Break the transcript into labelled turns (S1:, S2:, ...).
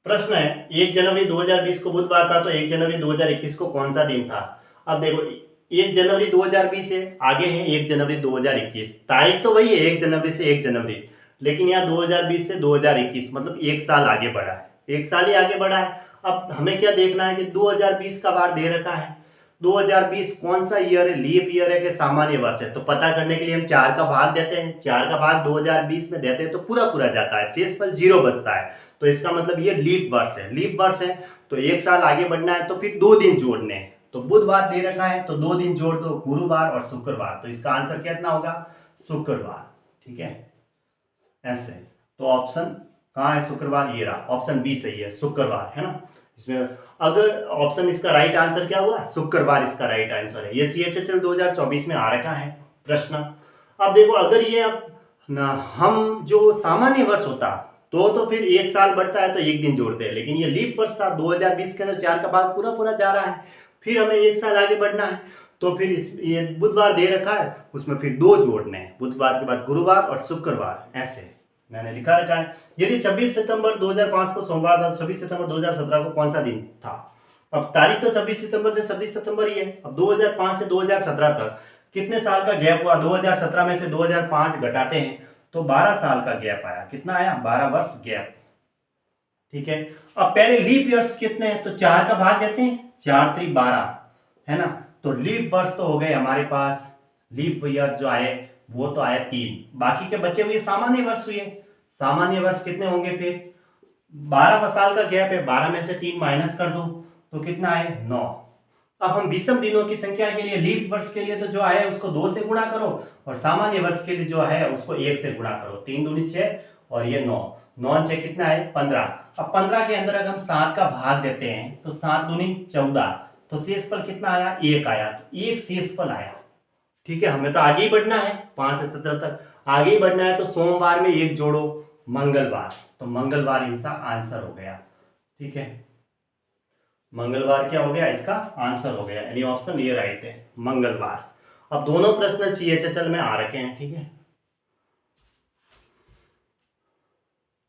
S1: प्रश्न है 1 जनवरी 2020 को बुधवार था तो 1 जनवरी 2021 को कौन सा दिन था। अब देखो 1 जनवरी 2020 है, आगे है 1 जनवरी 2021, तारीख तो वही है 1 जनवरी से 1 जनवरी, लेकिन यहाँ 2020 से 2021 मतलब एक साल आगे बढ़ा है, एक साल ही आगे बढ़ा है। अब हमें क्या देखना है कि 2020 का बार दे रखा है, 2020 कौन सा ईयर है, लीप ईयर है कि सामान्य वर्ष है। तो पता करने के लिए हम 4 का भाग देते हैं, 4 का भाग 2020 में देते हैं तो पूरा पूरा जाता है, शेषफल 0 बचता है। तो इसका मतलब ये लीप वर्ष है, लीप वर्ष है तो एक साल आगे बढ़ना है तो फिर 2 दिन जोड़ने हैं। तो बुधवार दे रखा है तो 2 दिन जोड़ दो, गुरुवार और शुक्रवार, तो इसका आंसर कितना होगा, शुक्रवार। ठीक है, ऐसे। तो ऑप्शन कहाँ है, शुक्रवार, ये रहा, ऑप्शन बी सही है, शुक्रवार है ना। इसमें अगर ऑप्शन इसका राइट आंसर क्या हुआ, शुक्रवार इसका राइट आंसर है। ये CHSL 2024 में आ रखा है प्रश्न। अब देखो अगर ये अब ना हम जो सामान्य वर्ष होता तो फिर एक साल बढ़ता है तो एक दिन जोड़ते हैं, लेकिन ये लीप वर्ष था 2020 के अंदर 4 का भाग पूरा पूरा जा रहा है, फिर हमें एक साल आगे बढ़ना है तो फिर ये बुधवार दे रखा है उसमें फिर 2 जोड़ने हैं, बुधवार के बाद गुरुवार और शुक्रवार, ऐसे मैंने लिखा रखा है। यदि 26 सितंबर 2005 को सोमवार था तो 26 सितंबर 2017 को कौन सा दिन था। अब तारीख तो 26 सितंबर से 26 सितंबर ही है। अब 2005 से 2017 तक कितने साल का गैप हुआ, 2017 में से 2005 घटाते हैं तो 12 साल का गैप आया, कितना आया, 12 वर्ष गैप। ठीक है, अब पहले लीप ईयर्स कितने हैं तो 4 का भाग देते हैं, 4 3 12 है ना। तो लीप वर्ष तो हो गए हमारे पास, लीप ईयर जो आए वो तो आए 3, बाकी के बचे हुए सामान्य वर्ष हुए। सामान्य वर्ष कितने होंगे फिर, 12 साल का गैप है, 12 में से 3 माइनस कर दो तो कितना है, 9। अब हम विषम दिनों की संख्या के लिए, लीप वर्ष के लिए तो जो है उसको 2 से गुणा करो और सामान्य वर्ष के लिए जो है उसको 1 से गुणा करो, 3 दूनी 6 और ये 9, 9 6 कितना है 15। अब 15 के अंदर अगर हम 7 का भाग देते हैं तो 7 दूनी 14, तो शेषफल कितना आया, 1 आया, तो 1 शेषफल आया। ठीक है, हमें तो आगे ही बढ़ना है, 5 से 17 तक आगे ही बढ़ना है। तो सोमवार में 1 जोड़ो, मंगलवार, तो मंगलवार इसका आंसर हो गया। ठीक है, मंगलवार क्या हो गया, इसका आंसर हो गया, यानी ऑप्शन ये राइट है, मंगलवार। अब दोनों प्रश्न CHSL में आ रखे हैं। ठीक है।